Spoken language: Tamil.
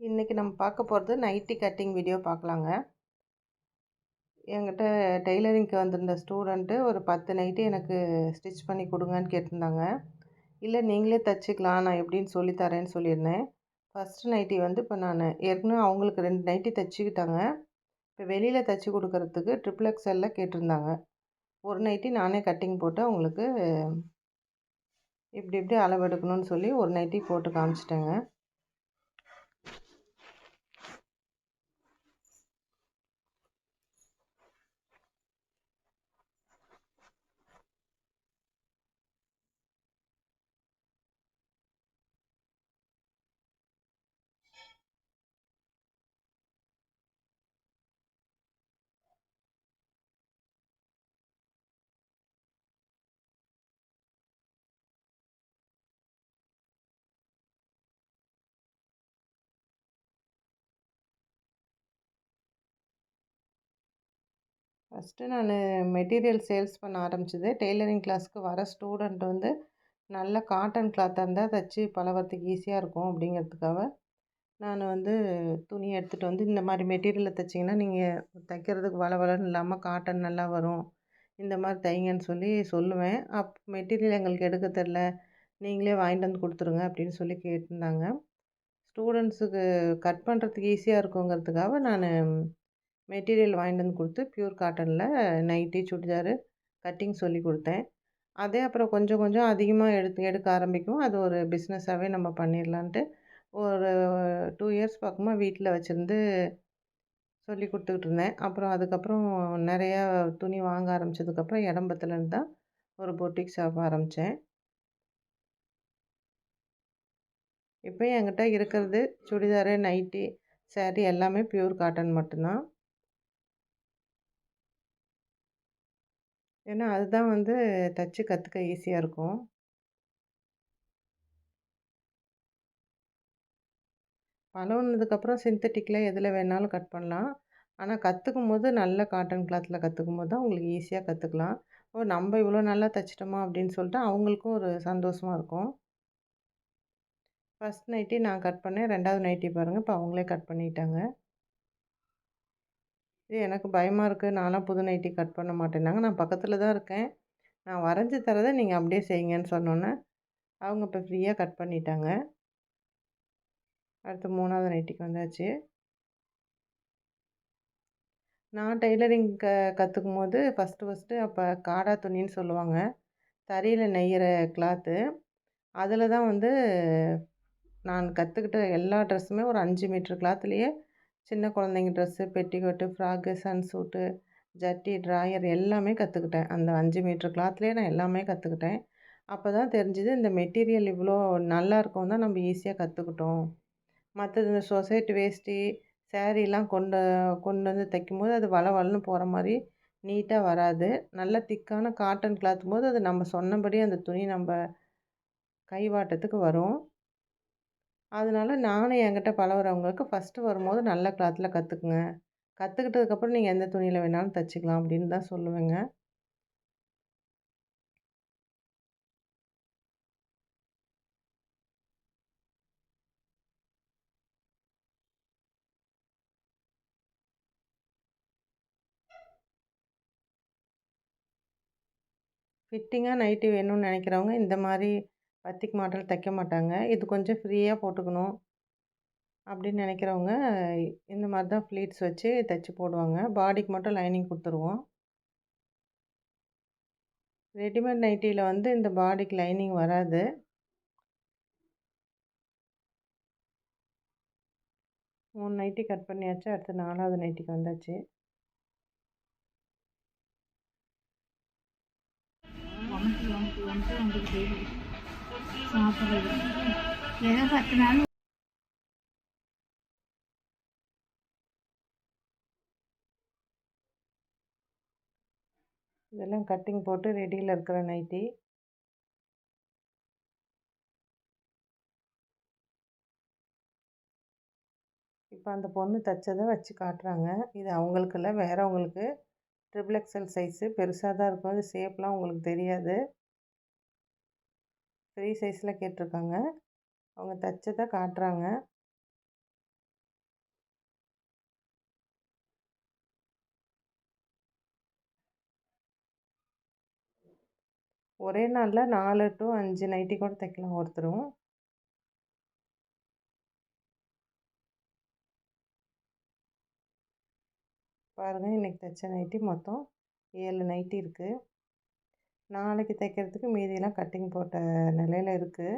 இன்றைக்கி நம்ம பார்க்க போகிறது நைட்டி கட்டிங் வீடியோ பார்க்கலாங்க. என்கிட்ட டெய்லரிங்க்கு வந்திருந்த ஸ்டூடெண்ட்டு ஒரு 10 நைட்டி எனக்கு ஸ்டிச் பண்ணி கொடுங்கன்னு கேட்டிருந்தாங்க. இல்லை நீங்களே தைச்சிக்கலாம், நான் எப்படின்னு சொல்லித்தரேன்னு சொல்லியிருந்தேன். ஃபஸ்ட்டு நைட்டி வந்து இப்போ நான் ஏற்கனவே அவங்களுக்கு 2 நைட்டி தைச்சிக்கிட்டாங்க. இப்போ வெளியில் தைச்சி கொடுக்கறதுக்கு ட்ரிபிள் எக்ஸ்எல்ல கேட்டிருந்தாங்க. ஒரு நைட்டி நானே கட்டிங் போட்டு அவங்களுக்கு இப்படி இப்படி அளவு எடுக்கணும்னு சொல்லி ஒரு நைட்டி போட்டு காமிச்சிட்டேங்க. ஃபஸ்ட்டு நான் மெட்டீரியல் சேல்ஸ் பண்ண ஆரம்பிச்சது டெய்லரிங் கிளாஸ்க்கு வர ஸ்டூடெண்ட் வந்து நல்ல காட்டன் கிளாத்தாக இருந்தால் தைச்சி பழகுறதுக்கு ஈஸியாக இருக்கும் அப்படிங்கிறதுக்காக நான் வந்து துணி எடுத்துகிட்டு வந்து இந்த மாதிரி மெட்டீரியலில் தைச்சிங்கன்னா நீங்கள் தைக்கிறதுக்கு வளவளன்னு இல்லாமல் காட்டன் நல்லா வரும், இந்த மாதிரி தைங்கன்னு சொல்லி சொல்லுவேன். மெட்டீரியல் எங்களுக்கு எடுக்க தெரில, நீங்களே வாங்கிட்டு வந்து கொடுத்துருங்க அப்படின்னு சொல்லி கேட்டிருந்தாங்க. ஸ்டூடெண்ட்ஸுக்கு கட் பண்ணுறதுக்கு ஈஸியாக இருக்குங்கிறதுக்காக நான் மெட்டீரியல் வாங்கிட்டு வந்து கொடுத்து ப்யூர் காட்டனில் நைட்டி சுடிதாரு கட்டிங் சொல்லி கொடுத்தேன். அதே அப்புறம் கொஞ்சம் கொஞ்சம் அதிகமாக எடுக்க ஆரம்பிக்கும். அது ஒரு பிஸ்னஸாகவே நம்ம பண்ணிடலான்ட்டு ஒரு 2 இயர்ஸ் பக்கமாக வீட்டில் வச்சுருந்து சொல்லி கொடுத்துக்கிட்டு இருந்தேன். அப்புறம் அதுக்கப்புறம் நிறையா துணி வாங்க ஆரம்பித்ததுக்கப்புறம் எடம்பத்துலேருந்து தான் ஒரு பொட்டிக் ஷாப் ஆரம்பித்தேன். இப்போ என்கிட்ட இருக்கிறது சுடிதாரு, நைட்டி, சாரீ எல்லாமே ப்யூர் காட்டன் மட்டும்தான். ஏன்னா அதுதான் வந்து தச்சு கற்றுக்க ஈஸியாக இருக்கும். பழகுனதுக்கப்புறம் சிந்தட்டிக்கில் எதில் வேணாலும் கட் பண்ணலாம். ஆனால் கற்றுக்கும்போது நல்ல காட்டன் கிளாத்தில் கற்றுக்கும்போது தான் உங்களுக்கு ஈஸியாக கற்றுக்கலாம். ஓ, நம்ம இவ்வளோ நல்லா தைச்சிட்டோமா அப்படின்னு சொல்லிட்டு அவங்களுக்கும் ஒரு சந்தோஷமா இருக்கும். ஃபஸ்ட் நைட்டி நான் கட் பண்ணேன். 2வது நைட்டி பாருங்கள், இப்போ அவங்களே கட் பண்ணிட்டாங்க. இது எனக்கு பயமாக இருக்குது, நான்லாம் புது நைட்டி கட் பண்ண மாட்டேன்னாங்க. நான் பக்கத்தில் தான் இருக்கேன், நான் வரைஞ்சி தரதை நீங்கள் அப்படியே செய்யுங்கன்னு சொன்னோன்னே அவங்க இப்போ ஃப்ரீயாக கட் பண்ணிட்டாங்க. அடுத்து 3வது நைட்டிக்கு வந்தாச்சு. நான் டெய்லரிங் கற்றுக்கும்போது ஃபஸ்ட்டு அப்போ காடா துணின்னு சொல்லுவாங்க, தறியில் நெய்கிற கிளாத்து. அதில் தான் வந்து நான் கற்றுக்கிட்ட எல்லா ட்ரெஸ்ஸுமே ஒரு 5 மீட்டர் கிளாத்துலேயே சின்ன குழந்தைங்க ட்ரெஸ்ஸு, பெட்டிக்கோட்டு, ஃப்ராக்கு, சன்சூட்டு, ஜட்டி, ட்ராயர் எல்லாமே கற்றுக்கிட்டேன். அந்த 5 மீட்டர் கிளாத்லேயே நான் எல்லாமே கற்றுக்கிட்டேன். அப்போ தான் தெரிஞ்சுது இந்த மெட்டீரியல் இவ்வளோ நல்லா இருக்கும் தான் நம்ம ஈஸியாக கற்றுக்கிட்டோம். மற்றது இந்த சொசைட்டி வேஷ்டி, சாரீலாம் கொண்டு வந்து தைக்கும்போது அது வழவழன்னு போகிற மாதிரி நீட்டாக வராது. நல்ல திக்கான காட்டன் கிளாத்தும்போது அது நம்ம சொன்னபடி அந்த துணி நம்ம கைவாட்டத்துக்கு வரும். அதனால நானும் என்கிட்ட பழகுறவங்களுக்கு ஃபஸ்ட்டு வரும்போது நல்ல கிளாத்தில் கற்றுக்குங்க, கற்றுக்கிட்டதுக்கப்புறம் நீங்கள் எந்த துணியில் வேணாலும் தைச்சிக்கலாம் அப்படின்னு தான் சொல்லுவேங்க. ஃபிட்டிங்காக நைட்டி வேணும்னு நினைக்கிறவங்க இந்த மாதிரி பத்திக் மாடல் தைக்க மாட்டாங்க. இது கொஞ்சம் ஃப்ரீயாக போட்டுக்கணும் அப்படின்னு நினைக்கிறவங்க இந்த மாதிரி தான் ஃப்ளீட்ஸ் வச்சு தைச்சி போடுவாங்க. பாடிக்கு மட்டும் லைனிங் கொடுத்துருவோம். ரெடிமேட் நைட்டியில் வந்து இந்த பாடிக்கு லைனிங் வராது. மூணு நைட்டி கட் பண்ணியாச்சு. அடுத்து 4வது நைட்டிக்கு வந்தாச்சு. இதெல்லாம் கட்டிங் போட்டு ரெடியில் இருக்கிற நைட்டி. இப்போ அந்த பொண்ணு தைச்சதை வச்சு காட்டுறாங்க. இது அவங்களுக்கு இல்லை, வேறவங்களுக்கு. ட்ரிபிள் எக்ஸ்எல் சைஸு பெருசாக தான் இருக்கும். இது ஷேப்லாம் உங்களுக்கு தெரியாது. ஃப்ரீ சைஸில் கேட்டிருக்காங்க. அவங்க தைச்சதை காட்டுறாங்க. ஒரே நாளில் 4 to 5 நைட்டி கூட தைக்கலாம் ஒருத்தரும். பாருங்கள், இன்றைக்கி தைச்ச நைட்டி மொத்தம் 7 நைட்டி இருக்குது. நாளைக்கு தைக்கிறதுக்கு மீதியெல்லாம் கட்டிங் போட்ட நிலையில் இருக்குது.